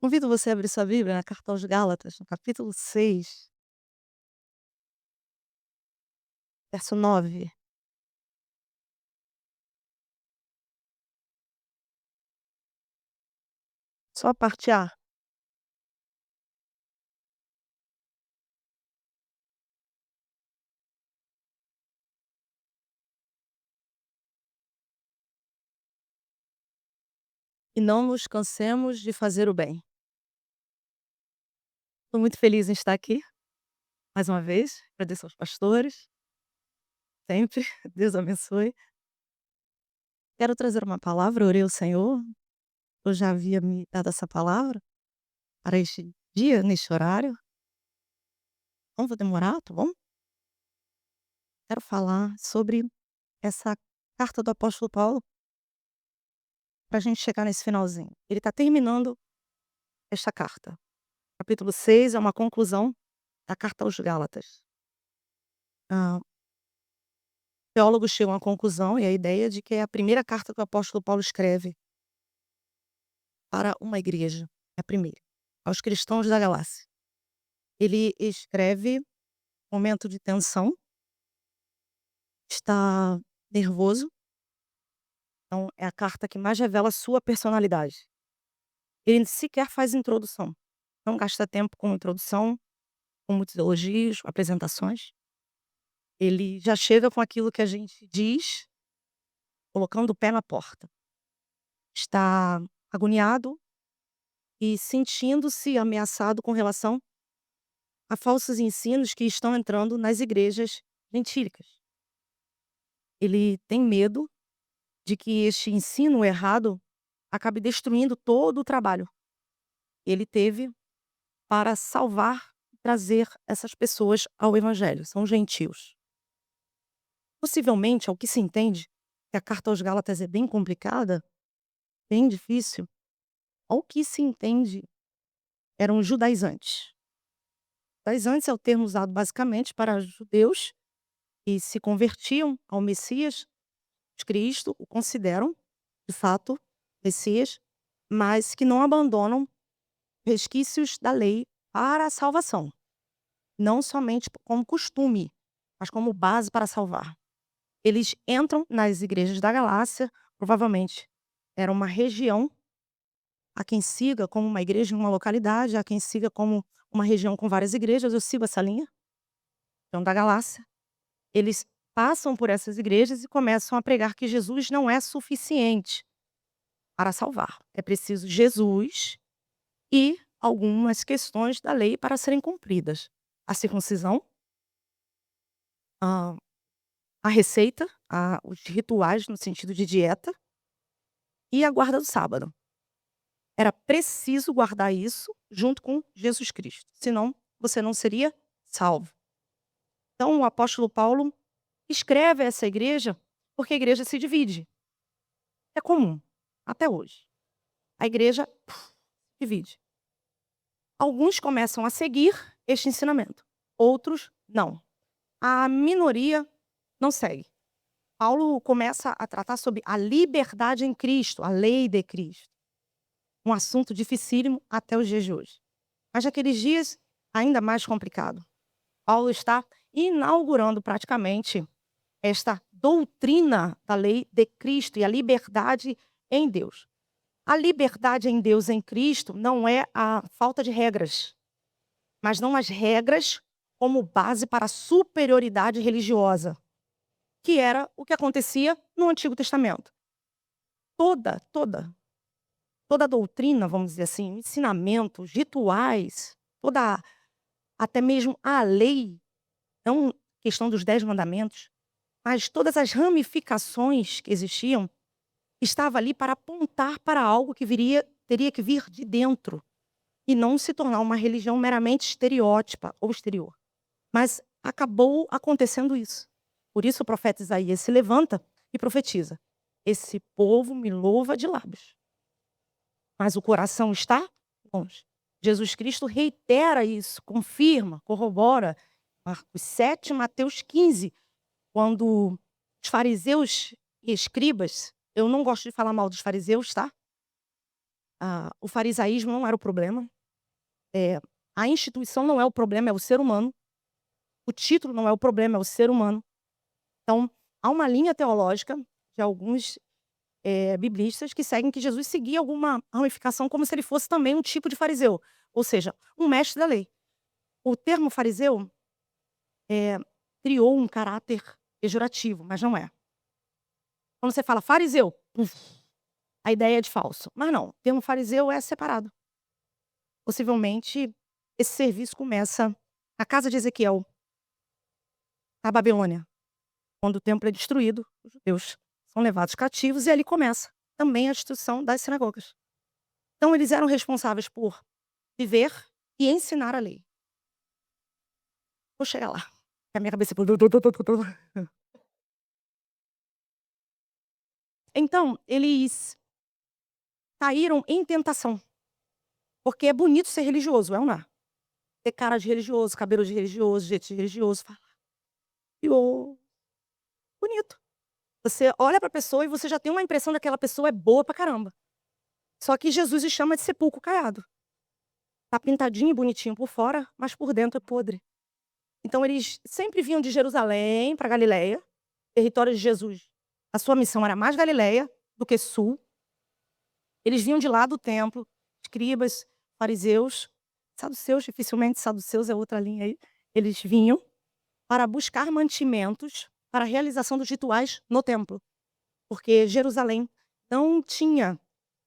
Convido você a abrir sua Bíblia na carta aos Gálatas, no capítulo 6, verso 9. Só a parte A. E não nos cansemos de fazer o bem. Estou muito feliz em estar aqui, mais uma vez. Agradeço aos pastores, sempre. Deus abençoe. Quero trazer uma palavra, orei ao Senhor. Eu já havia me dado essa palavra para este dia, neste horário. Não vou demorar, tá bom? Quero falar sobre essa carta do apóstolo Paulo para a gente chegar nesse finalzinho. Ele está terminando esta carta. Capítulo 6 é uma conclusão da carta aos Gálatas. Ah, teólogos chegam à conclusão e à ideia de que é a primeira carta que o apóstolo Paulo escreve para uma igreja. É a primeira. Aos cristãos da Galácia. Ele escreve momento de tensão, está nervoso, então é a carta que mais revela a sua personalidade. Ele sequer faz introdução, não gasta tempo com introdução, com muitos elogios, apresentações. Ele já chega com aquilo que a gente diz, colocando o pé na porta. Está agoniado e sentindo-se ameaçado com relação a falsos ensinos que estão entrando nas igrejas gentílicas. Ele tem medo de que este ensino errado acabe destruindo todo o trabalho que ele teve para salvar e trazer essas pessoas ao evangelho, são gentios. Possivelmente, ao que se entende, que a carta aos Gálatas é bem complicada, bem difícil, ao que se entende, eram judaizantes. Judaizantes é o termo usado basicamente para judeus que se convertiam ao Messias, Cristo, o consideram, de fato, Messias, mas que não abandonam resquícios da lei para a salvação. Não somente como costume, mas como base para salvar. Eles entram nas igrejas da Galácia, provavelmente era uma região, há quem siga como uma igreja em uma localidade, há quem siga como uma região com várias igrejas, eu sigo essa linha, então da Galácia. Eles passam por essas igrejas e começam a pregar que Jesus não é suficiente para salvar. É preciso Jesus e algumas questões da lei para serem cumpridas. A circuncisão, a, a receita, os rituais no sentido de dieta e a guarda do sábado. Era preciso guardar isso junto com Jesus Cristo, senão você não seria salvo. Então o apóstolo Paulo escreve a essa igreja porque a igreja se divide. É comum, até hoje. A igreja divide. Alguns começam a seguir este ensinamento, outros não. A minoria não segue. Paulo começa a tratar sobre a liberdade em Cristo, a lei de Cristo. Um assunto dificílimo até os dias de hoje. Mas naqueles dias, ainda mais complicado. Paulo está inaugurando praticamente esta doutrina da lei de Cristo e a liberdade em Deus. A liberdade em Deus, em Cristo, não é a falta de regras, mas não as regras como base para a superioridade religiosa, que era o que acontecia no Antigo Testamento. Toda a doutrina, vamos dizer assim, ensinamentos, rituais, até mesmo a lei, não questão dos 10 mandamentos, mas todas as ramificações que existiam, estava ali para apontar para algo que teria que vir de dentro e não se tornar uma religião meramente estereótipa ou exterior. Mas acabou acontecendo isso. Por isso o profeta Isaías se levanta e profetiza: esse povo me louva de lábios, mas o coração está longe. Jesus Cristo reitera isso, confirma, corrobora. Marcos 7, Mateus 15, quando os fariseus e escribas, eu não gosto de falar mal dos fariseus, tá? O farisaísmo não era o problema. A instituição não é o problema, é o ser humano. O título não é o problema, é o ser humano. Então, há uma linha teológica de alguns biblistas que seguem que Jesus seguia alguma ramificação como se ele fosse também um tipo de fariseu, ou seja, um mestre da lei. O termo fariseu criou um caráter pejorativo, mas não é. Quando você fala fariseu, a ideia é de falso. Mas não, o termo fariseu é separado. Possivelmente, esse serviço começa na casa de Ezequiel, na Babilônia. Quando o templo é destruído, os judeus são levados cativos e ali começa também a destruição das sinagogas. Então, eles eram responsáveis por viver e ensinar a lei. Vou chegar lá. A minha cabeça... Então, eles caíram em tentação. Porque é bonito ser religioso, é ou não é? Ter cara de religioso, cabelo de religioso, jeito de religioso. Falar. Bonito. Você olha pra pessoa e você já tem uma impressão de que aquela pessoa é boa pra caramba. Só que Jesus os chama de sepulcro caiado. Tá pintadinho e bonitinho por fora, mas por dentro é podre. Então eles sempre vinham de Jerusalém para Galileia, território de Jesus. A sua missão era mais Galileia do que sul. Eles vinham de lá do templo, escribas, fariseus, saduceus, dificilmente saduceus é outra linha aí. Eles vinham para buscar mantimentos para a realização dos rituais no templo. Porque Jerusalém não tinha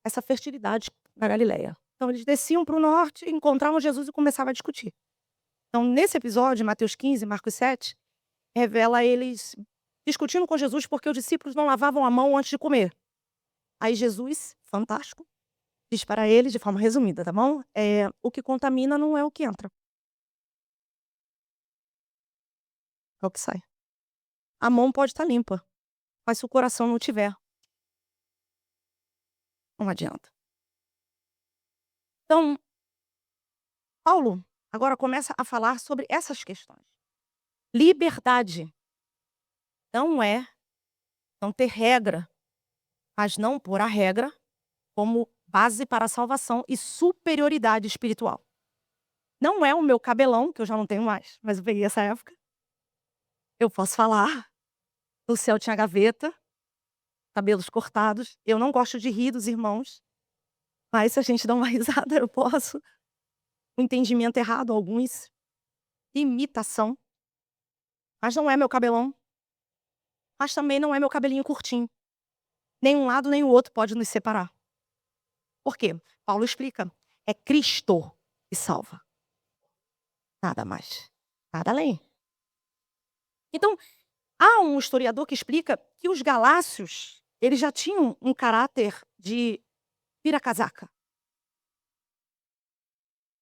essa fertilidade na Galileia. Então eles desciam para o norte, encontravam Jesus e começavam a discutir. Então, nesse episódio, Mateus 15, Marcos 7, revela eles discutindo com Jesus porque os discípulos não lavavam a mão antes de comer. Aí Jesus, fantástico, diz para eles, de forma resumida, tá bom? O que contamina não é o que entra. É o que sai. A mão pode estar limpa, mas se o coração não tiver, não adianta. Então, Paulo agora começa a falar sobre essas questões. Liberdade não é não ter regra, mas não pôr a regra como base para a salvação e superioridade espiritual. Não é o meu cabelão, que eu já não tenho mais, mas eu peguei essa época. Eu posso falar. No céu tinha gaveta, cabelos cortados. Eu não gosto de rir dos irmãos, mas se a gente dá uma risada, eu posso. Um entendimento errado, alguns. Imitação. Mas não é meu cabelão. Mas também não é meu cabelinho curtinho. Nem um lado, nem o outro pode nos separar. Por quê? Paulo explica. É Cristo que salva. Nada mais. Nada além. Então, há um historiador que explica que os galácios, eles já tinham um caráter de vira-casaca.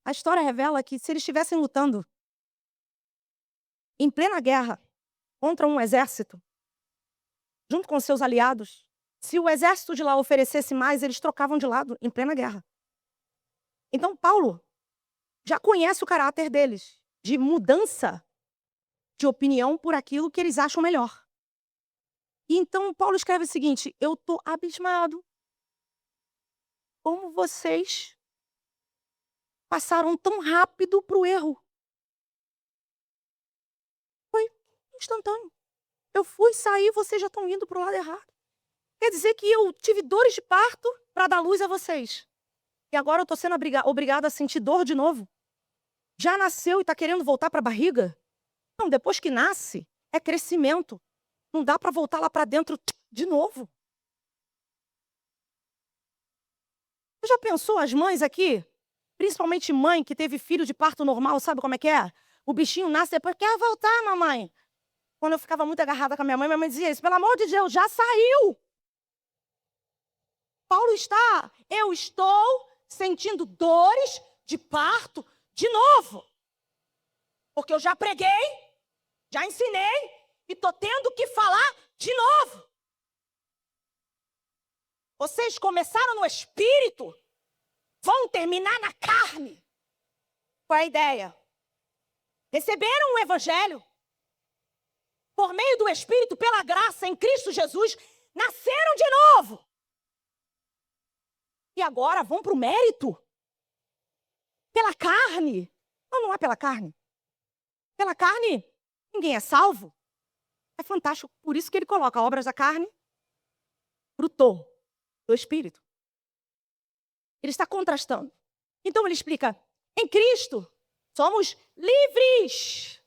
A história revela que se eles estivessem lutando em plena guerra contra um exército, junto com seus aliados, se o exército de lá oferecesse mais, eles trocavam de lado em plena guerra. Então, Paulo já conhece o caráter deles, de mudança de opinião por aquilo que eles acham melhor. E então, Paulo escreve o seguinte: eu estou abismado. Como vocês passaram tão rápido para o erro? Foi instantâneo. Eu fui sair, vocês já estão indo para o lado errado. Quer dizer que eu tive dores de parto para dar luz a vocês. E agora eu estou sendo obrigada a sentir dor de novo? Já nasceu e está querendo voltar para a barriga? Não, depois que nasce, é crescimento. Não dá para voltar lá para dentro de novo. Você já pensou as mães aqui? Principalmente mãe que teve filho de parto normal, sabe como é que é? O bichinho nasce depois, quer voltar, mamãe. Quando eu ficava muito agarrada com a minha mãe dizia isso, pelo amor de Deus, já saiu. Paulo está, eu estou sentindo dores de parto de novo. Porque eu já preguei, já ensinei e estou tendo que falar de novo. Vocês começaram no espírito, vão terminar na carne. Qual é a ideia? Receberam o evangelho, por meio do Espírito, pela graça em Cristo Jesus, nasceram de novo. E agora vão para o mérito? Pela carne? Não, não é pela carne. Pela carne, ninguém é salvo. É fantástico. Por isso que ele coloca obras da carne, fruto do Espírito. Ele está contrastando. Então ele explica, em Cristo, somos livres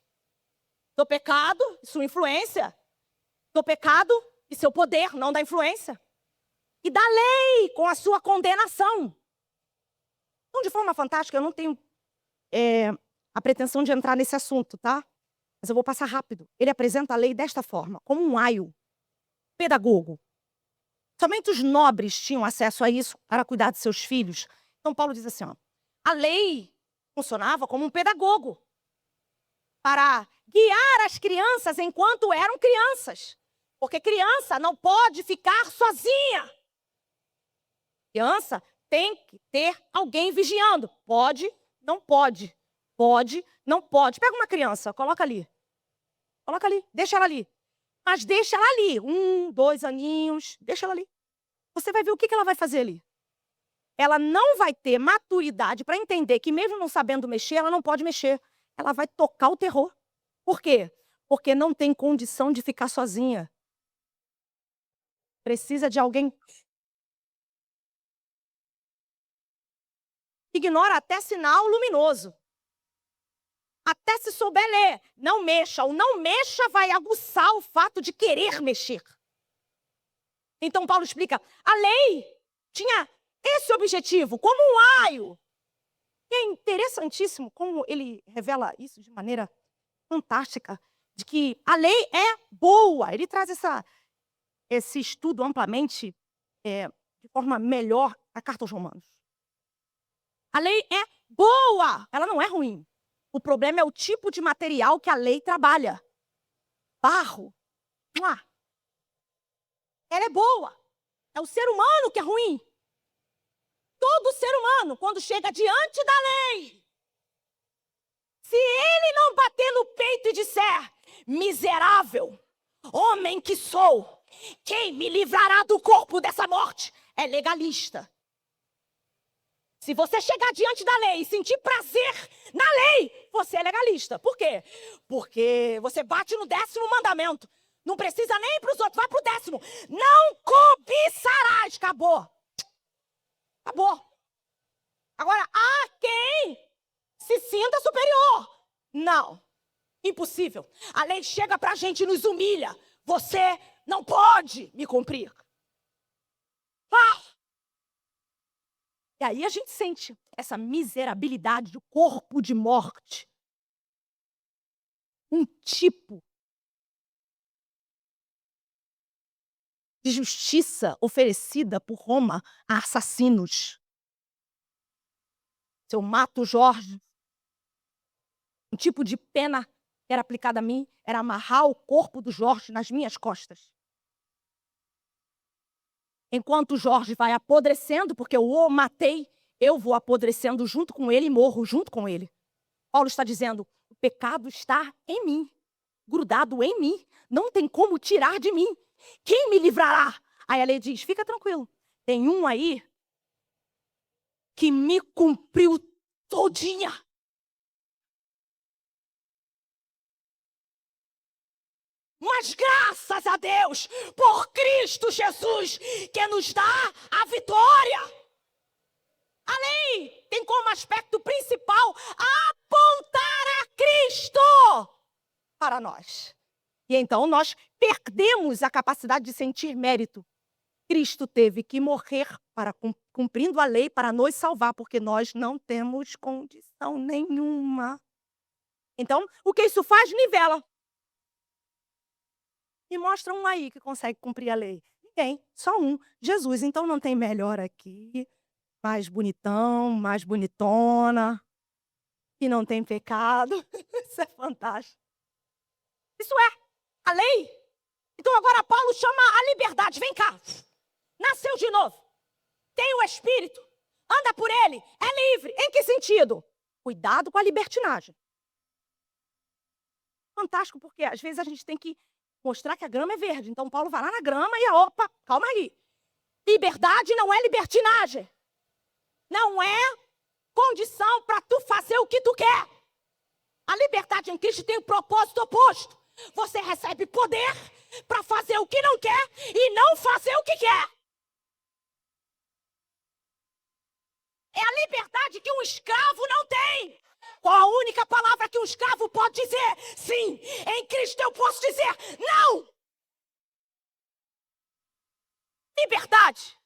do pecado e sua influência. Do pecado e seu poder, não da influência. E da lei com a sua condenação. Então, de forma fantástica, eu não tenho a pretensão de entrar nesse assunto, tá? Mas eu vou passar rápido. Ele apresenta a lei desta forma, como um aio pedagogo. Somente os nobres tinham acesso a isso para cuidar de seus filhos. Então, Paulo diz assim, ó, a lei funcionava como um pedagogo para guiar as crianças enquanto eram crianças. Porque criança não pode ficar sozinha. Criança tem que ter alguém vigiando. Pode, não pode. Pode, não pode. Pega uma criança, coloca ali. Coloca ali, deixa ela ali. Mas deixa ela ali. 1, 2 aninhos, deixa ela ali. Você vai ver o que ela vai fazer ali. Ela não vai ter maturidade para entender que mesmo não sabendo mexer, ela não pode mexer. Ela vai tocar o terror. Por quê? Porque não tem condição de ficar sozinha. Precisa de alguém. Ignora até sinal luminoso. Até se souber ler, não mexa. O não mexa vai aguçar o fato de querer mexer. Então Paulo explica, a lei tinha esse objetivo, como um aio. E é interessantíssimo como ele revela isso de maneira fantástica, de que a lei é boa. Ele traz esse estudo amplamente, de forma melhor, a carta aos Romanos. A lei é boa, ela não é ruim. O problema é o tipo de material que a lei trabalha. Barro. Ela é boa. É o ser humano que é ruim. Todo ser humano, quando chega diante da lei, se ele não bater no peito e disser, miserável, homem que sou, quem me livrará do corpo dessa morte? É legalista. Se você chegar diante da lei e sentir prazer na lei, você é legalista. Por quê? Porque você bate no 10º mandamento. Não precisa nem ir para os outros, vai para o 10º. Não cobiçarás. Acabou. Acabou. Agora, há quem se sinta superior. Não. Impossível. A lei chega para a gente e nos humilha. Você não pode me cumprir. E aí a gente sente essa miserabilidade do corpo de morte. Um tipo de justiça oferecida por Roma a assassinos. Se eu mato Jorge, um tipo de pena que era aplicada a mim era amarrar o corpo do Jorge nas minhas costas. Enquanto Jorge vai apodrecendo, porque eu o matei, eu vou apodrecendo junto com ele e morro junto com ele. Paulo está dizendo, o pecado está em mim, grudado em mim, não tem como tirar de mim. Quem me livrará? Aí a lei diz, fica tranquilo, tem um aí que me cumpriu todinha. Mas graças a Deus, por Cristo Jesus, que nos dá a vitória. A lei tem como aspecto principal apontar a Cristo para nós. E então nós perdemos a capacidade de sentir mérito. Cristo teve que morrer para cumprindo a lei para nos salvar, porque nós não temos condição nenhuma. Então, o que isso faz? Nivela. E mostra um aí que consegue cumprir a lei. Ninguém, só um, Jesus. Então não tem melhor aqui, mais bonitão, mais bonitona, que não tem pecado. Isso é fantástico. Isso é a lei. Então agora Paulo chama a liberdade. Vem cá. Nasceu de novo. Tem o Espírito. Anda por ele. É livre. Em que sentido? Cuidado com a libertinagem. Fantástico, porque às vezes a gente tem que mostrar que a grama é verde. Então Paulo vai lá na grama e opa, calma aí. Liberdade não é libertinagem. não é condição para tu fazer o que tu quer. A liberdade em Cristo tem o propósito oposto. Você recebe poder para fazer o que não quer e não fazer o que quer. É a liberdade que um escravo não tem. Qual a única palavra que um escravo pode dizer? Sim, em Cristo eu posso dizer não. Liberdade.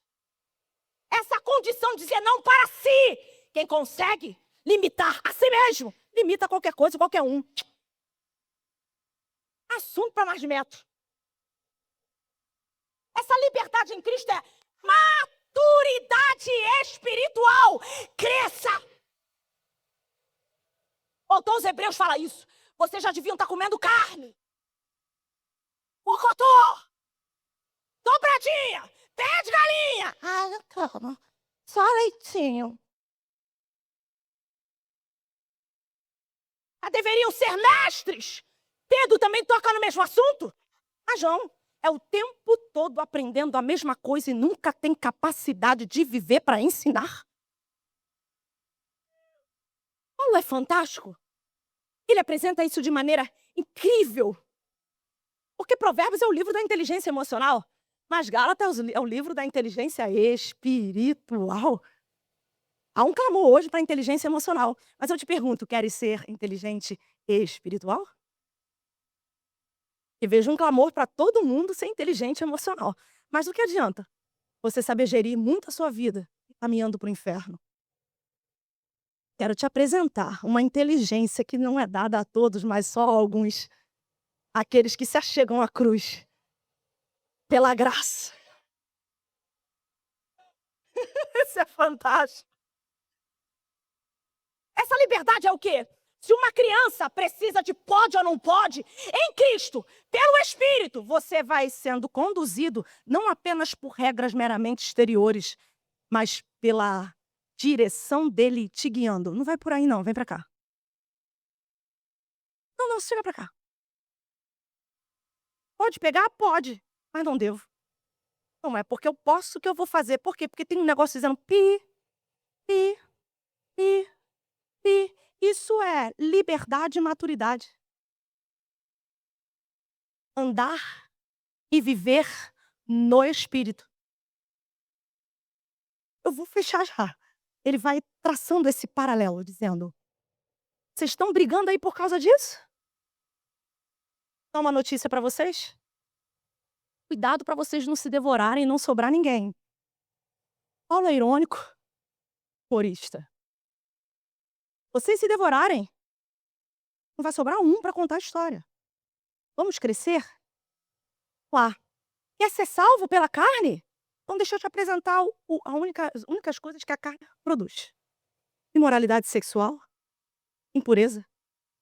Essa condição de dizer não para si. Quem consegue limitar a si mesmo, limita qualquer coisa, qualquer um. Assunto para mais metros. Essa liberdade em Cristo é maturidade espiritual. Cresça. O autor aos Hebreus fala isso. Vocês já deviam estar comendo carne. Mocotó. Dobradinha. Pé de galinha. Ah, não calma. Só leitinho. Deveriam ser mestres. Pedro também toca no mesmo assunto. Mas João é o tempo todo aprendendo a mesma coisa e nunca tem capacidade de viver para ensinar. Paulo é fantástico. Ele apresenta isso de maneira incrível. Porque Provérbios é o livro da inteligência emocional, mas Gálatas é o livro da inteligência espiritual. Há um clamor hoje para a inteligência emocional. Mas eu te pergunto, queres ser inteligente espiritual? E vejo um clamor para todo mundo ser inteligente emocional. Mas o que adianta você saber gerir muito a sua vida caminhando para o inferno? Quero te apresentar uma inteligência que não é dada a todos, mas só a alguns. Aqueles que se achegam à cruz pela graça. Isso é fantástico. Essa liberdade é o quê? Se uma criança precisa de pode ou não pode, em Cristo, pelo Espírito, você vai sendo conduzido não apenas por regras meramente exteriores, mas pela direção dele te guiando. Não vai por aí não, vem pra cá. Não, chega pra cá. Pode pegar? Pode, mas não devo. Não é porque eu posso que eu vou fazer. Por quê? Porque tem um negócio dizendo pi, pi, pi, pi. Isso é liberdade e maturidade. Andar e viver no Espírito. Eu vou fechar já. Ele vai traçando esse paralelo, dizendo: vocês estão brigando aí por causa disso? Dá uma notícia para vocês? Cuidado para vocês não se devorarem e não sobrar ninguém. Paulo é irônico, humorista. Vocês se devorarem, não vai sobrar um para contar a história. Vamos crescer? Lá. Quer ser salvo pela carne? Então deixa eu te apresentar as únicas coisas que a carne produz. Imoralidade sexual, impureza,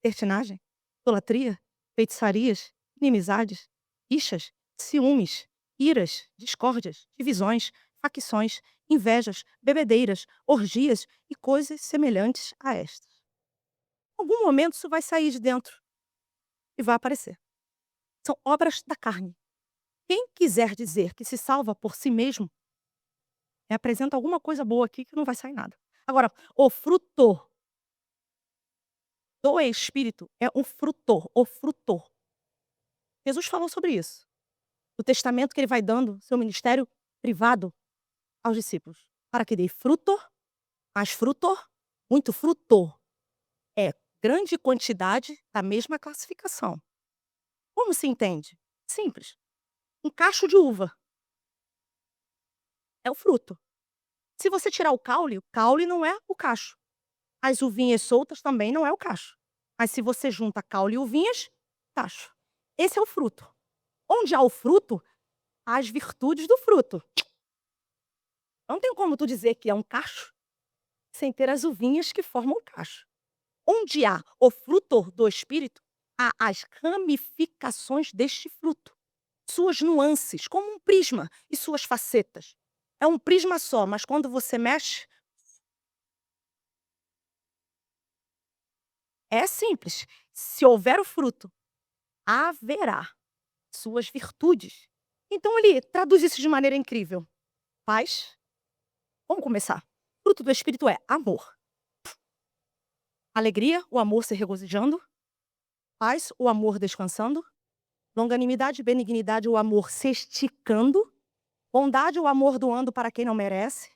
libertinagem, idolatria, feitiçarias, inimizades, rixas, ciúmes, iras, discórdias, divisões, facções, invejas, bebedeiras, orgias e coisas semelhantes a estas. Em algum momento isso vai sair de dentro e vai aparecer. São obras da carne. Quem quiser dizer que se salva por si mesmo, apresenta alguma coisa boa aqui que não vai sair nada. Agora, o frutor do Espírito é um frutor, o frutor. Jesus falou sobre isso. O testamento que ele vai dando, seu ministério privado aos discípulos. Para que dê fruto, mais frutor, muito frutor. É grande quantidade da mesma classificação. Como se entende? Simples. Um cacho de uva é o fruto. Se você tirar o caule não é o cacho. As uvinhas soltas também não é o cacho. Mas se você junta caule e uvinhas, cacho. Esse é o fruto. Onde há o fruto, há as virtudes do fruto. Não tem como tu dizer que é um cacho sem ter as uvinhas que formam o cacho. Onde há o fruto do Espírito, há as ramificações deste fruto. Suas nuances, como um prisma e suas facetas. É um prisma só, mas quando você mexe, é simples. Se houver o fruto, haverá suas virtudes. Então ele traduz isso de maneira incrível. Paz. Vamos começar. fruto do Espírito é amor. Alegria, o amor se regozijando. Paz, o amor descansando. Longanimidade, benignidade, o amor se esticando. Bondade, o amor doando para quem não merece.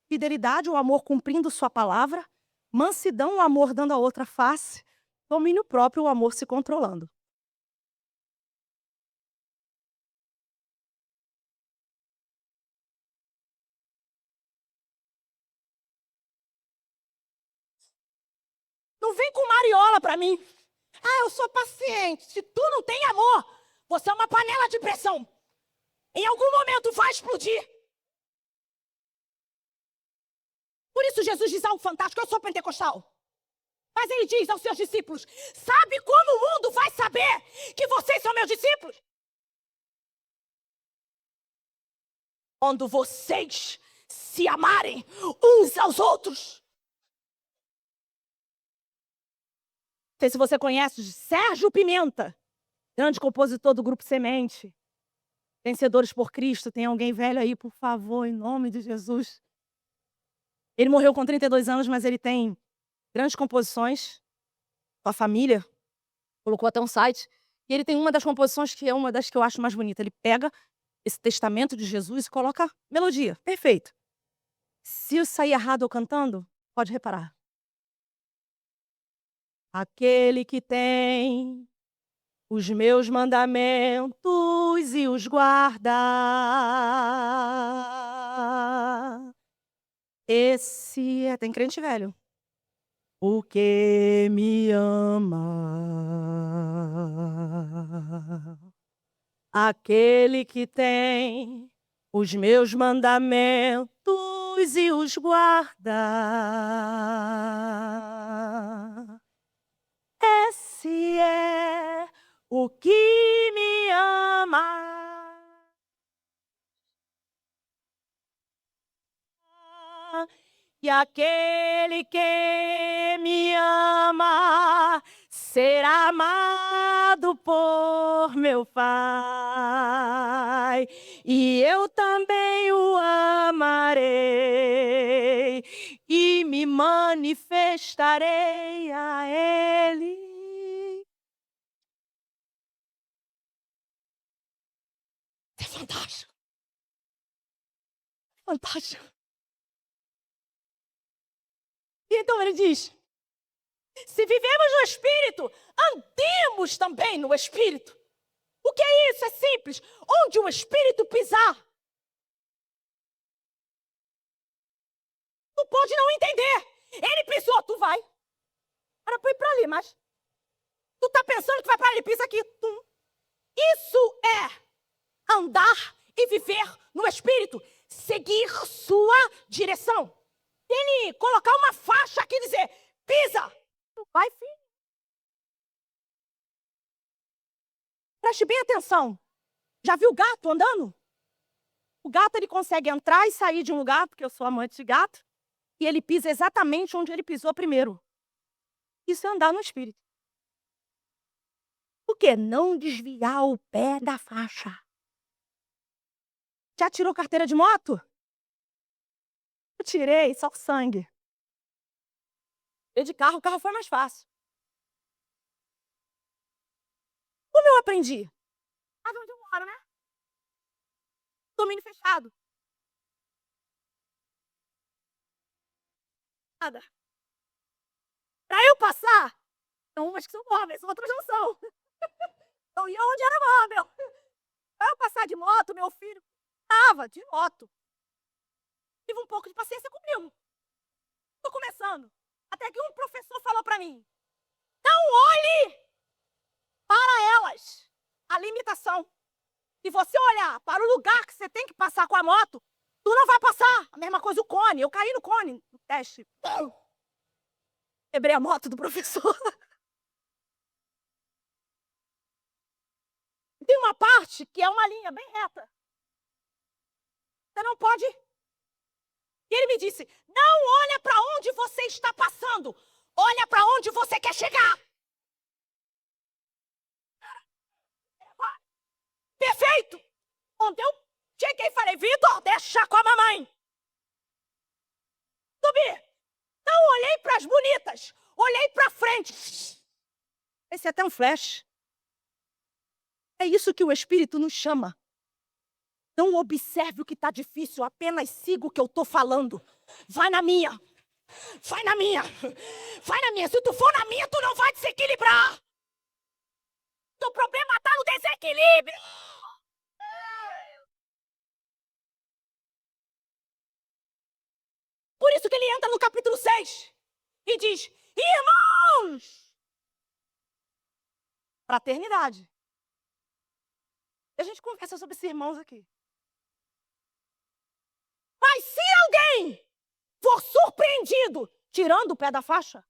Fidelidade, o amor cumprindo sua palavra. Mansidão, o amor dando a outra face. Domínio próprio, o amor se controlando. Não vem com mariola para mim. Eu sou paciente. Se tu não tem amor, você é uma panela de pressão. Em algum momento vai explodir. Por isso Jesus diz algo fantástico: eu sou pentecostal. Mas ele diz aos seus discípulos: sabe como o mundo vai saber que vocês são meus discípulos? Quando vocês se amarem uns aos outros. Não sei se você conhece Sérgio Pimenta, grande compositor do Grupo Semente. Vencedores por Cristo. Tem alguém velho aí, por favor, em nome de Jesus. Ele morreu com 32 anos, mas ele tem grandes composições com a família. Colocou até um site. E ele tem uma das composições que é uma das que eu acho mais bonita. Ele pega esse testamento de Jesus e coloca melodia. Perfeito. Se eu sair errado eu cantando, pode reparar. Aquele que tem os meus mandamentos e os guarda, esse tem crente velho. O que me ama. Aquele que tem os meus mandamentos e os guarda, esse é o que me ama. E aquele que me ama será amado por meu Pai, e eu também o amarei e me manifestarei a Ele. É fantástico. Fantástico. E então ele diz: se vivemos no Espírito, andemos também no Espírito. O que é isso? É simples. Onde o Espírito pisar, tu pode não entender. Ele pisou, tu vai. Era para ir para ali, mas tu tá pensando que vai para ali, pisa aqui. Tum. Isso é andar e viver no Espírito. Seguir sua direção. Ele colocar uma faixa aqui e dizer: pisa. Vai, filho. Preste bem atenção. Já viu o gato andando? O gato ele consegue entrar e sair de um lugar, porque eu sou amante de gato, e ele pisa exatamente onde ele pisou primeiro. Isso é andar no Espírito. Por quê? Não desviar o pé da faixa. Já tirou carteira de moto? Eu tirei, só sangue. E de carro, o carro foi mais fácil. Como eu aprendi? Sabe onde eu moro, né? Domínio fechado. Nada. Pra eu passar, tem umas que são móveis, outras não são. Então, e onde era móvel? Pra eu passar de moto, meu filho estava de moto. Tive um pouco de paciência comigo. Tô começando. Até que um professor falou pra mim: não olhe para elas. A limitação. Se você olhar para o lugar que você tem que passar com a moto, tu não vai passar. A mesma coisa o cone. Eu caí no cone no teste. Quebrei a moto do professor. Tem uma parte que é uma linha bem reta. Você não pode. E ele me disse: não olha para onde você está passando. Olha para onde você quer chegar. Perfeito. Quando eu cheguei e falei: Vitor, deixa com a mamãe. Subi. Não olhei para as bonitas. Olhei para frente. Esse é até um flash. É isso que o Espírito nos chama. Não observe o que está difícil, apenas siga o que eu estou falando. Vai na minha. Vai na minha. Vai na minha. Se tu for na minha, tu não vai desequilibrar. Teu problema está no desequilíbrio. Por isso que ele entra no capítulo 6 e diz: irmãos, fraternidade. A gente conversa sobre esses irmãos aqui. Mas se alguém for surpreendido tirando o pé da faixa,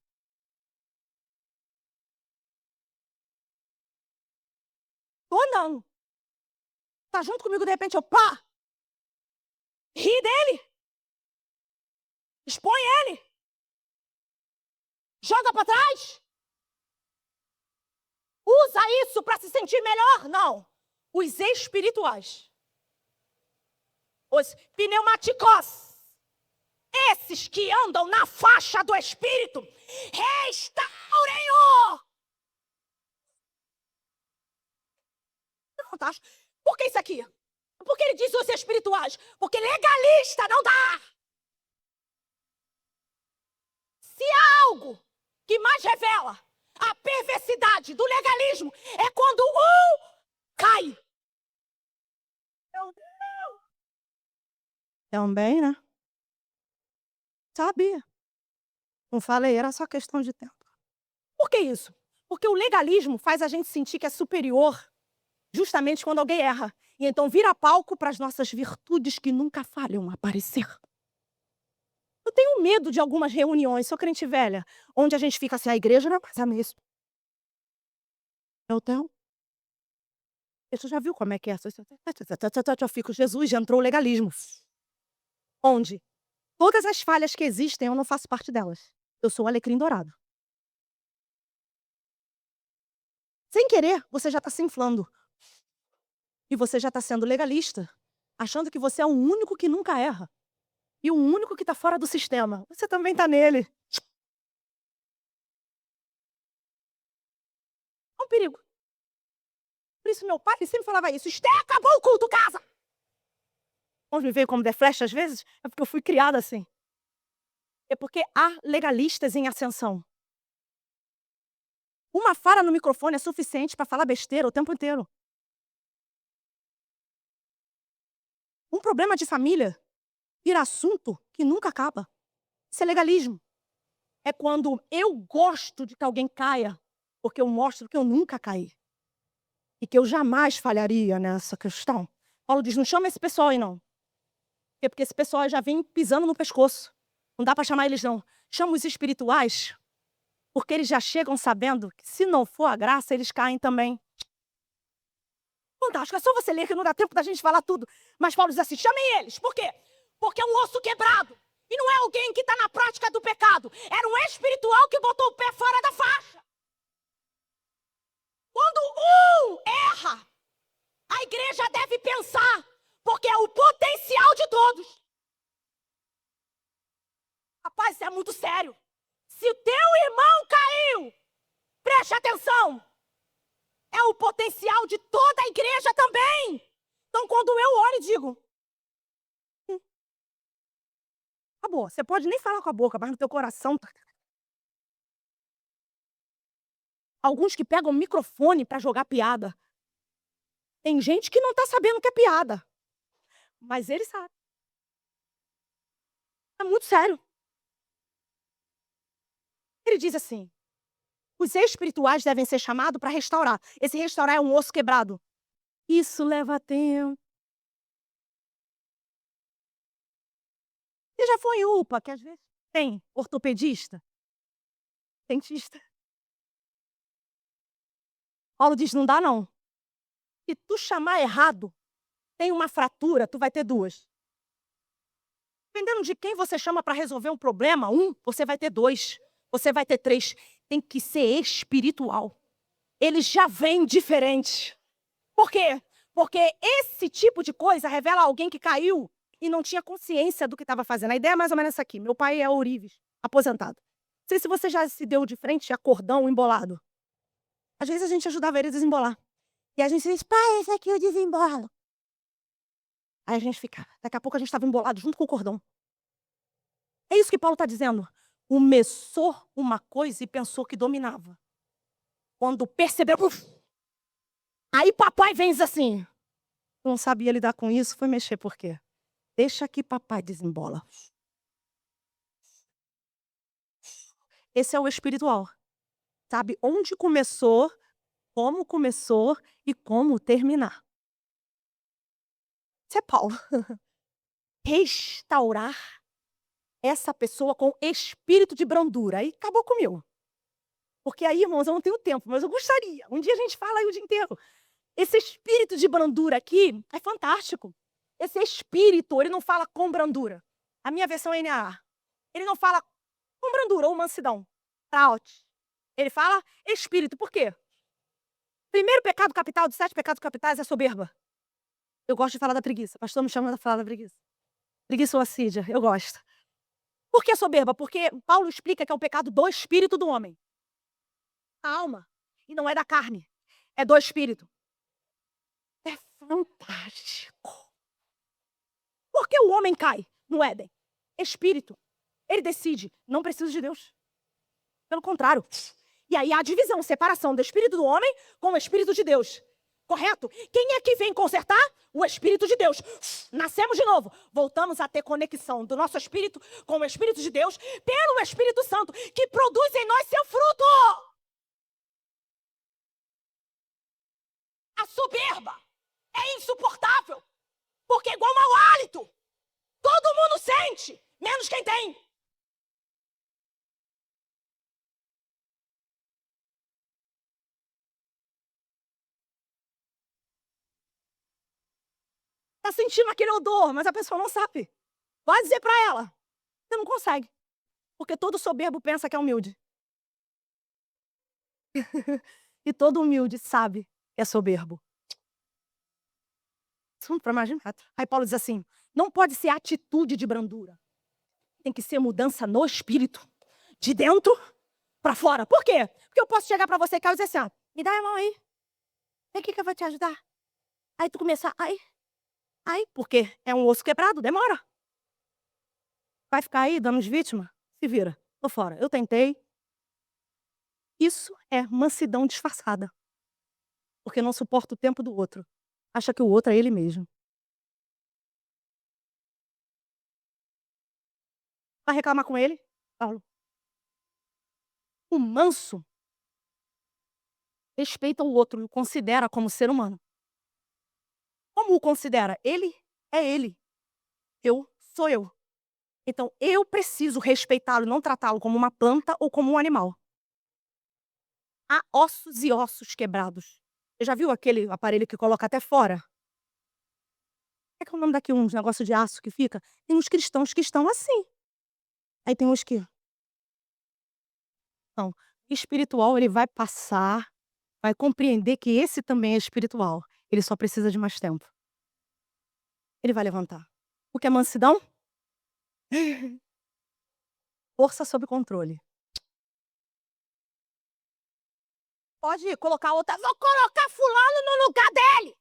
tô andando. Tá junto comigo, de repente, eu pá! Ri dele. Expõe ele. Joga para trás. Usa isso para se sentir melhor? Não. Os espirituais. Os pneumáticos. Esses que andam na faixa do Espírito. Restaurem-o. É fantástico. Por que isso aqui? Por que ele diz os espirituais? Porque legalista não dá. Se há algo que mais revela a perversidade do legalismo, é quando um cai. Meu Deus! Também, né? Sabia. Não falei, era só questão de tempo. Por que isso? Porque o legalismo faz a gente sentir que é superior justamente quando alguém erra. E então vira palco para as nossas virtudes que nunca falham aparecer. Eu tenho medo de algumas reuniões, sou crente velha, onde a gente fica assim, a igreja não é mais a mesma. Eu tenho. Você já viu como é que é? Eu fico, Jesus, já entrou o legalismo. Onde todas as falhas que existem, eu não faço parte delas. Eu sou o alecrim dourado. Sem querer, você já está se inflando. E você já está sendo legalista, achando que você é o único que nunca erra. E o único que está fora do sistema. Você também está nele. É um perigo. Por isso meu pai sempre falava isso. Esté, acabou o culto, casa! Vamos me ver como The Flash às vezes? É porque eu fui criada assim. É porque há legalistas em ascensão. Uma falha no microfone é suficiente para falar besteira o tempo inteiro. Um problema de família vira assunto que nunca acaba. Isso é legalismo. É quando eu gosto de que alguém caia, porque eu mostro que eu nunca caí. E que eu jamais falharia nessa questão. Paulo diz, não chama esse pessoal aí não. Porque esse pessoal já vem pisando no pescoço. Não dá para chamar eles não. Chama os espirituais, porque eles já chegam sabendo que se não for a graça, eles caem também. Fantástico, é só você ler que não dá tempo da gente falar tudo. Mas Paulo diz assim, chamem eles. Por quê? Porque é um osso quebrado. E não é alguém que está na prática do pecado. Era um espiritual que botou o pé fora da faixa. Quando um erra, a igreja deve pensar, porque é o potencial de todos. Rapaz, isso é muito sério. Se o teu irmão caiu, preste atenção. É o potencial de toda a igreja também. Então, quando eu olho e digo, acabou. Você pode nem falar com a boca, mas no teu coração. Alguns que pegam o microfone para jogar piada. Tem gente que não está sabendo que é piada. Mas ele sabe. É muito sério. Ele diz assim, os espirituais devem ser chamados para restaurar. Esse restaurar é um osso quebrado. Isso leva tempo. Você já foi em UPA, que às vezes tem ortopedista, dentista. Paulo diz, não dá não. Se tu chamar errado, tem uma fratura, tu vai ter duas. Dependendo de quem você chama para resolver um problema, você vai ter dois, você vai ter três. Tem que ser espiritual. Eles já vêm diferentes. Por quê? Porque esse tipo de coisa revela alguém que caiu e não tinha consciência do que estava fazendo. A ideia é mais ou menos essa aqui. Meu pai é ourives, aposentado. Não sei se você já se deu de frente a cordão embolado. Às vezes a gente ajudava ele a desembolar. E a gente diz, pai, esse aqui eu desembolo. Aí a gente fica. Daqui a pouco a gente estava embolado junto com o cordão. É isso que Paulo está dizendo. Começou uma coisa e pensou que dominava. Quando percebeu, uf, aí papai vem e diz assim, não sabia lidar com isso, foi mexer por quê? Deixa que papai desembola. Esse é o espiritual. Sabe onde começou e como terminar. Isso é Paulo. Restaurar essa pessoa com espírito de brandura. Aí acabou comigo. Porque aí, irmãos, eu não tenho tempo, mas eu gostaria. Um dia a gente fala aí o dia inteiro. Esse espírito de brandura aqui é fantástico. Esse espírito, ele não fala com brandura. A minha versão é NAA. Ele não fala com brandura ou mansidão. Traut. Ele fala espírito. Por quê? Primeiro pecado capital dos 7 pecados capitais é soberba. Eu gosto de falar da preguiça. Pastor me chama de falar da preguiça. Preguiça ou assídia, eu gosto. Por que soberba? Porque Paulo explica que é o pecado do espírito do homem. A alma. E não é da carne. É do espírito. É fantástico. Por que o homem cai no Éden? Espírito. Ele decide, não preciso de Deus. Pelo contrário. E aí há a divisão, separação do espírito do homem com o espírito de Deus. Correto? Quem é que vem consertar? O espírito de Deus. Nascemos de novo. Voltamos a ter conexão do nosso espírito com o espírito de Deus pelo Espírito Santo, que produz em nós seu fruto. A soberba é insuportável, porque é igual mau hálito. Todo mundo sente, menos quem tem. Tá sentindo aquele odor, mas a pessoa não sabe. Vai dizer pra ela. Você não consegue. Porque todo soberbo pensa que é humilde. E todo humilde sabe que é soberbo. Assunto para mais de metro. Aí Paulo diz assim, não pode ser atitude de brandura. Tem que ser mudança no espírito. De dentro para fora. Por quê? Porque eu posso chegar para você e dizer assim, ó, me dá a mão aí. Vem aqui que eu vou te ajudar. Aí tu começar, ai, porque é um osso quebrado, demora. Vai ficar aí dando de vítima? Se vira, tô fora. Eu tentei. Isso é mansidão disfarçada. Porque não suporta o tempo do outro. Acha que o outro é ele mesmo. Vai reclamar com ele? Paulo. O manso respeita o outro e o considera como ser humano. Como o considera? Ele é ele. Eu sou eu. Então, eu preciso respeitá-lo e não tratá-lo como uma planta ou como um animal. Há ossos e ossos quebrados. Você já viu aquele aparelho que coloca até fora? É o nome daqui, uns negócio de aço que fica? Tem uns cristãos que estão assim. Aí tem uns que não. Espiritual, ele vai passar, vai compreender que esse também é espiritual. Ele só precisa de mais tempo. Ele vai levantar. O que é mansidão? Força sob controle. Pode colocar outra. Vou colocar fulano no lugar dele.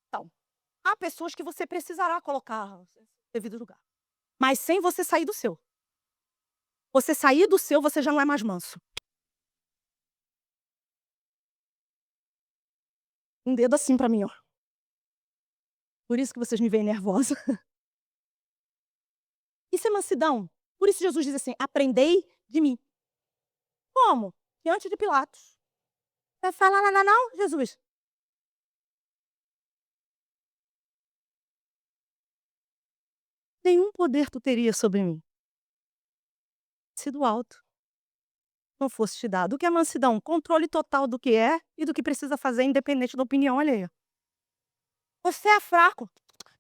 Então, há pessoas que você precisará colocar no devido lugar. Mas sem você sair do seu. Você sair do seu, você já não é mais manso. Um dedo assim pra mim, ó. Por isso que vocês me veem nervosa. Isso é mansidão. Por isso Jesus diz assim, aprendei de mim. Como? Diante de Pilatos. Vai falar nada não, Jesus? Nenhum poder tu teria sobre mim. Se do alto não fosse te dado. O que é mansidão? Controle total do que é e do que precisa fazer, independente da opinião alheia. Você é fraco.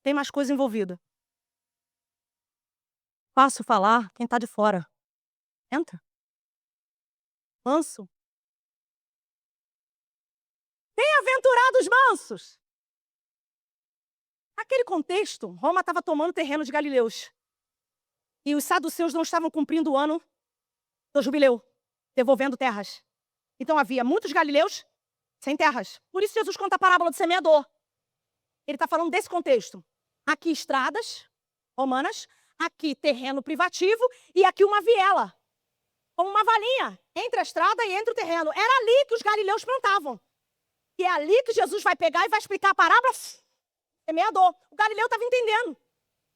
Tem mais coisa envolvida. Fácil falar quem tá de fora. Entra. Manso. Bem-aventurados mansos. Naquele contexto, Roma estava tomando terreno de galileus. E os saduceus não estavam cumprindo o ano do jubileu, devolvendo terras. Então havia muitos galileus sem terras. Por isso Jesus conta a parábola do semeador. Ele está falando desse contexto. Aqui estradas romanas, aqui terreno privativo e aqui uma viela, como uma valinha, entre a estrada e entre o terreno. Era ali que os galileus plantavam. E é ali que Jesus vai pegar e vai explicar a parábola semeador. O galileu estava entendendo.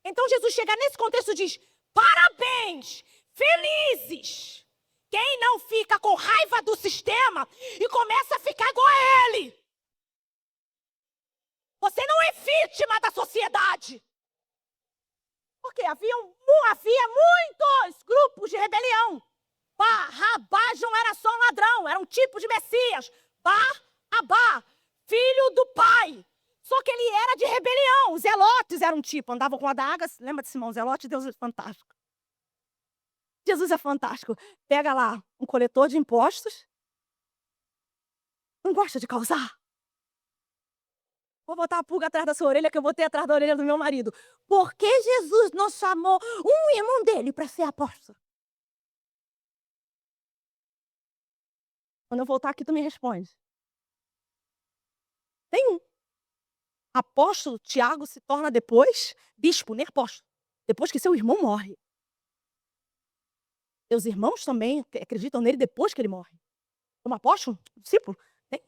Então Jesus chega nesse contexto e diz: parabéns, felizes, quem não fica com raiva do sistema e começa a ficar igual a ele. Você não é vítima da sociedade. Porque havia muitos grupos de rebelião. Barrabás não era só um ladrão, era um tipo de Messias. Barrabá, filho do pai. Só que ele era de rebelião. Os zelotes eram um tipo, andavam com adagas. Lembra de Simão Zelote? Deus é fantástico. Jesus é fantástico. Pega lá um coletor de impostos. Não gosta de causar. Vou botar a pulga atrás da sua orelha, que eu botei atrás da orelha do meu marido. Por que Jesus não chamou um irmão dele para ser apóstolo? Quando eu voltar aqui, tu me responde. Tem um. Apóstolo, Tiago se torna depois bispo, nem apóstolo. Depois que seu irmão morre. Seus irmãos também acreditam nele depois que ele morre. Como apóstolo, discípulo. Tem.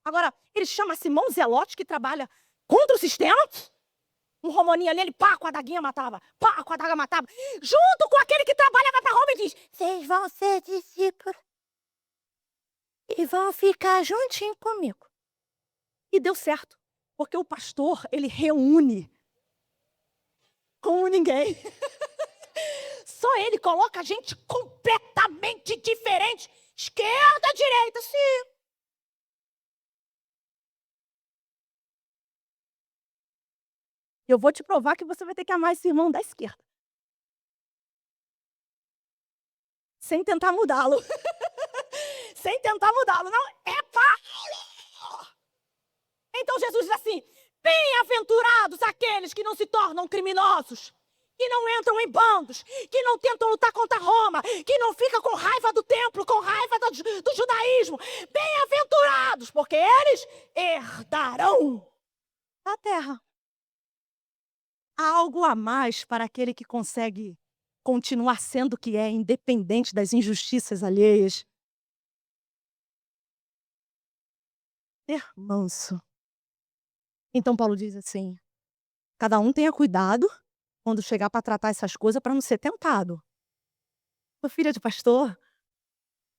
Agora, ele chama Simão Zelote, que trabalha contra o sistema. Um romaninho ali, ele pá, com a adaguinha matava. Pá, com a adaga matava. Junto com aquele que trabalhava para Roma e diz: vocês vão ser discípulos. E vão ficar juntinho comigo. E deu certo. Porque o pastor, ele reúne como ninguém. Só ele coloca gente completamente diferente. Esquerda, direita, sim. Eu vou te provar que você vai ter que amar esse irmão da esquerda. Sem tentar mudá-lo. Sem tentar mudá-lo. Não, é Paulo! Então Jesus diz assim: bem-aventurados aqueles que não se tornam criminosos, que não entram em bandos, que não tentam lutar contra Roma, que não ficam com raiva do templo, com raiva do judaísmo. Bem-aventurados, porque eles herdarão a terra. Há algo a mais para aquele que consegue continuar sendo o que é, independente das injustiças alheias. Ser manso. Então Paulo diz assim: cada um tenha cuidado quando chegar para tratar essas coisas para não ser tentado. Sou filha de pastor,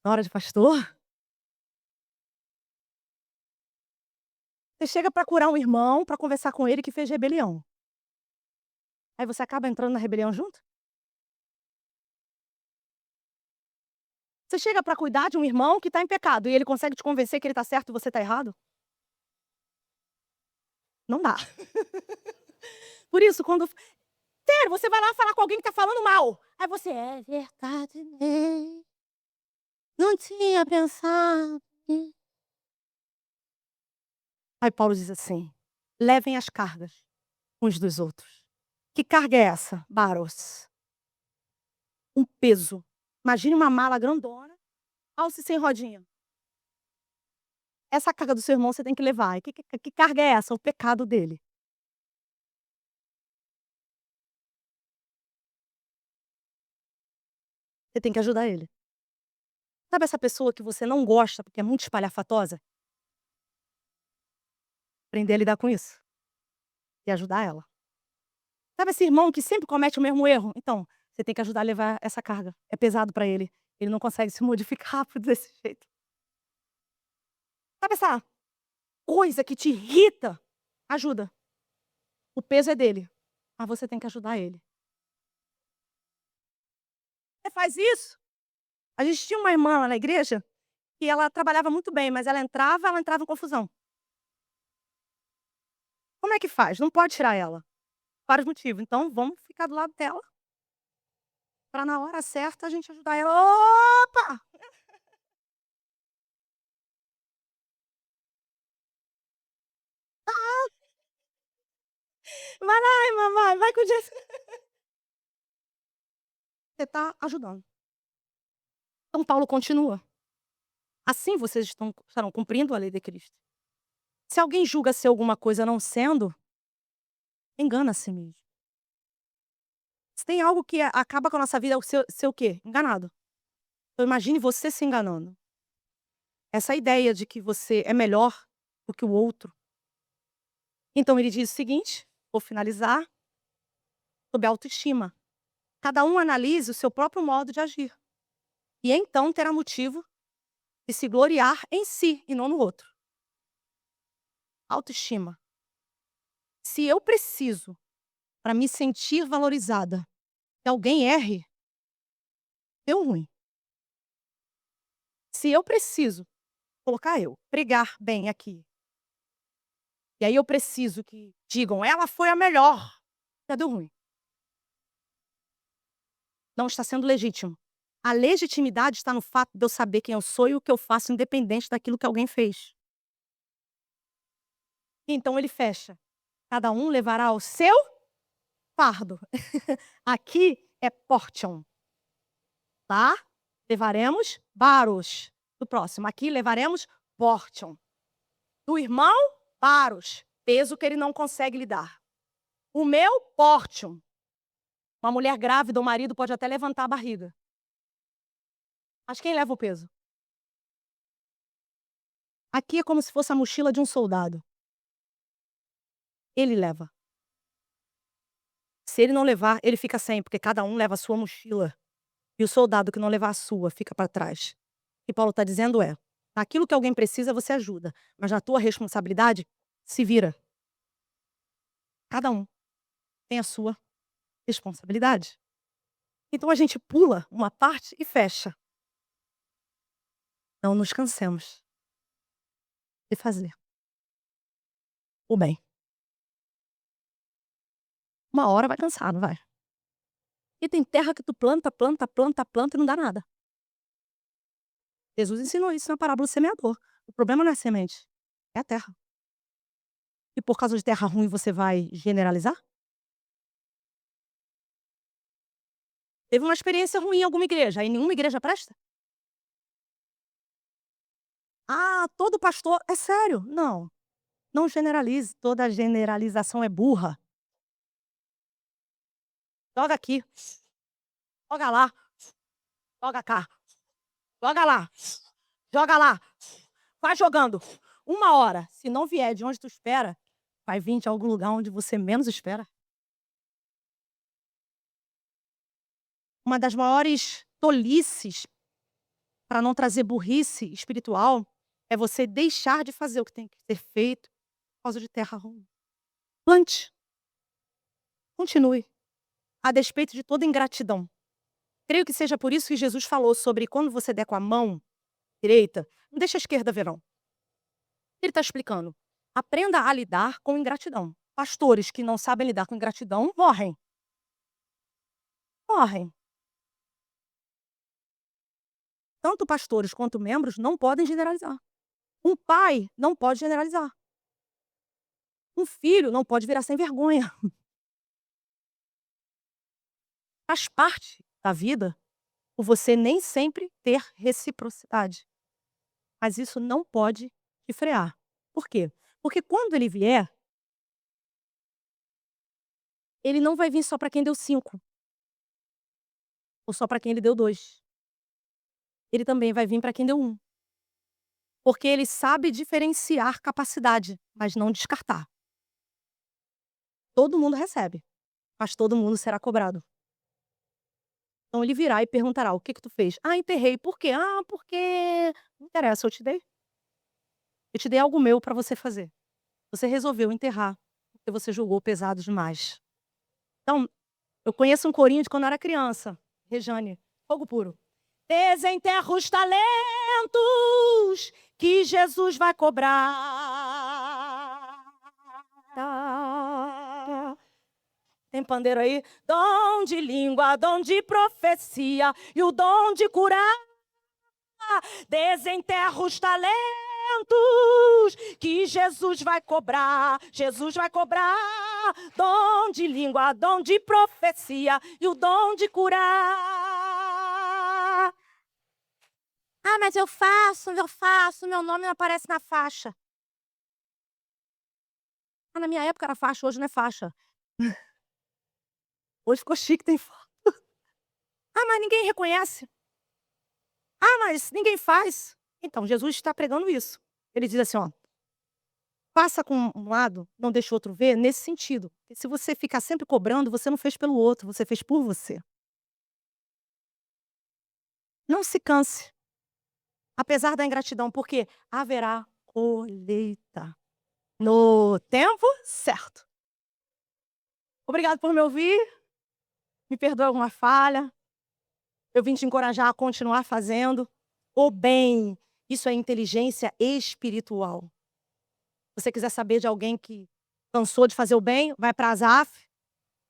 nora de pastor. Você chega para curar um irmão, para conversar com ele que fez rebelião. Aí você acaba entrando na rebelião junto? Você chega para cuidar de um irmão que está em pecado e ele consegue te convencer que ele está certo e você está errado? Não dá. Por isso, quando... Sério, você vai lá falar com alguém que está falando mal. Aí você, é verdade mesmo. Não tinha pensado. Aí Paulo diz assim: levem as cargas uns dos outros. Que carga é essa? Baros. Um peso. Imagine uma mala grandona, alce sem rodinha. Essa carga do seu irmão você tem que levar. E que carga é essa? O pecado dele. Você tem que ajudar ele. Sabe essa pessoa que você não gosta porque é muito espalhafatosa? Aprender a lidar com isso. E ajudar ela. Sabe esse irmão que sempre comete o mesmo erro? Então, você tem que ajudar a levar essa carga. É pesado para ele. Ele não consegue se modificar rápido desse jeito. Sabe essa coisa que te irrita? Ajuda. O peso é dele. Mas você tem que ajudar ele. Você faz isso? A gente tinha uma irmã lá na igreja que ela trabalhava muito bem, mas ela entrava em confusão. Como é que faz? Não pode tirar ela. Vários motivos. Então, vamos ficar do lado dela, para na hora certa a gente ajudar ela. Opa! Vai lá, mamãe, vai com Jesus. Você está ajudando. Então Paulo continua. Assim vocês estarão cumprindo a lei de Cristo. Se alguém julga ser alguma coisa não sendo, engana a si mesmo. Se tem algo que acaba com a nossa vida, é o ser o quê? Enganado. Então imagine você se enganando. Essa ideia de que você é melhor do que o outro. Então ele diz o seguinte, vou finalizar, sobre autoestima. Cada um analise o seu próprio modo de agir. E então terá motivo de se gloriar em si e não no outro. Autoestima. Se eu preciso, para me sentir valorizada, que alguém erre, deu ruim. Se eu preciso, colocar eu, pregar bem aqui, e aí eu preciso que digam, ela foi a melhor, já deu ruim. Não está sendo legítimo. A legitimidade está no fato de eu saber quem eu sou e o que eu faço, independente daquilo que alguém fez. Então ele fecha. Cada um levará o seu fardo. Aqui é portion. Tá? Levaremos baros. Do próximo. Aqui levaremos portion. Do irmão, baros. Peso que ele não consegue lidar. O meu, portion. Uma mulher grávida, o marido pode até levantar a barriga. Mas quem leva o peso? Aqui é como se fosse a mochila de um soldado. Ele leva. Se ele não levar, ele fica sem, porque cada um leva a sua mochila. E o soldado que não levar a sua fica para trás. O que Paulo está dizendo é, naquilo que alguém precisa, você ajuda. Mas na tua responsabilidade, se vira. Cada um tem a sua responsabilidade. Então a gente pula uma parte e fecha. Não nos cansemos de fazer o bem. Uma hora vai cansar, não vai? E tem terra que tu planta, planta, planta, planta e não dá nada. Jesus ensinou isso na parábola do semeador. O problema não é a semente, é a terra. E por causa de terra ruim você vai generalizar? Teve uma experiência ruim em alguma igreja, aí nenhuma igreja presta? Ah, todo pastor é sério? Não, não generalize, toda generalização é burra. Joga aqui, joga lá, joga cá, joga lá, joga lá. Vai jogando. Uma hora, se não vier de onde tu espera, vai vir de algum lugar onde você menos espera. Uma das maiores tolices para não trazer burrice espiritual é você deixar de fazer o que tem que ser feito por causa de terra ruim. Plante. Continue. A despeito de toda ingratidão. Creio que seja por isso que Jesus falou sobre quando você der com a mão direita, não deixa a esquerda ver não. Ele está explicando. Aprenda a lidar com ingratidão. Pastores que não sabem lidar com ingratidão morrem. Morrem. Tanto pastores quanto membros não podem generalizar. Um pai não pode generalizar. Um filho não pode virar sem vergonha. Faz parte da vida o você nem sempre ter reciprocidade. Mas isso não pode te frear. Por quê? Porque quando ele vier, ele não vai vir só para quem deu 5. Ou só para quem ele deu 2. Ele também vai vir para quem deu 1. Porque ele sabe diferenciar capacidade, mas não descartar. Todo mundo recebe, mas todo mundo será cobrado. Então ele virá e perguntará: "O que que tu fez?" "Ah, enterrei." "Por quê?" "Ah, porque..." "Não interessa, eu te dei. Eu te dei algo meu para você fazer. Você resolveu enterrar, porque você julgou pesado demais." Então, eu conheço um corinho de quando eu era criança. Rejane, fogo puro. Desenterra os talentos que Jesus vai cobrar. Tem pandeiro aí? Dom de língua, dom de profecia e o dom de curar. Desenterra os talentos que Jesus vai cobrar. Jesus vai cobrar. dom de língua, dom de profecia e o dom de curar. Ah, mas eu faço, meu nome não aparece na faixa. Ah, na minha época era faixa, hoje não é faixa. Hoje ficou chique, tem foto. Ah, mas ninguém reconhece. Ah, mas ninguém faz. Então, Jesus está pregando isso. Ele diz assim, ó, passa com um lado, não deixa o outro ver, nesse sentido. Porque se você ficar sempre cobrando, você não fez pelo outro, você fez por você. Não se canse, apesar da ingratidão, porque haverá colheita no tempo certo. Obrigado por me ouvir, me perdoe alguma falha. Eu vim te encorajar a continuar fazendo o bem. Isso é inteligência espiritual. Se você quiser saber de alguém que cansou de fazer o bem, vai para Asaf.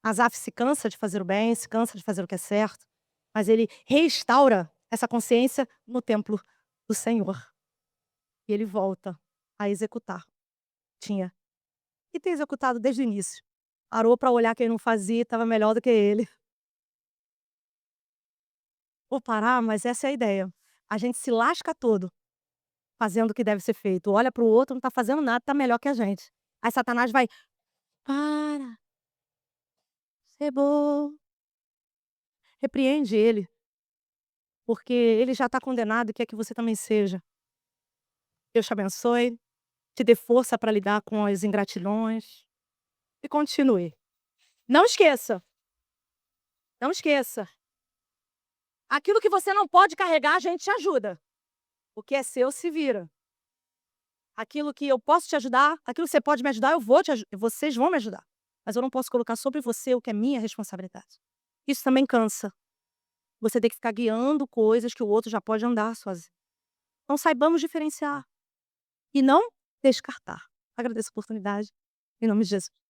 Asaf se cansa de fazer o bem, se cansa de fazer o que é certo, mas ele restaura essa consciência no templo do Senhor. E ele volta a executar. Tinha. E tem executado desde o início. Parou para olhar quem não fazia e estava melhor do que ele. Vou parar, mas essa é a ideia. A gente se lasca todo fazendo o que deve ser feito. Olha para o outro, não está fazendo nada, está melhor que a gente. Aí Satanás vai, para, ser bom. Repreende ele, porque ele já está condenado e quer que você também seja. Deus te abençoe, te dê força para lidar com as ingratidões e continue. Não esqueça, não esqueça. Aquilo que você não pode carregar, a gente te ajuda. O que é seu, se vira. Aquilo que eu posso te ajudar, aquilo que você pode me ajudar, eu vou te vocês vão me ajudar. Mas eu não posso colocar sobre você o que é minha responsabilidade. Isso também cansa. Você tem que ficar guiando coisas que o outro já pode andar sozinho. Então saibamos diferenciar e não descartar. Agradeço a oportunidade, em nome de Jesus.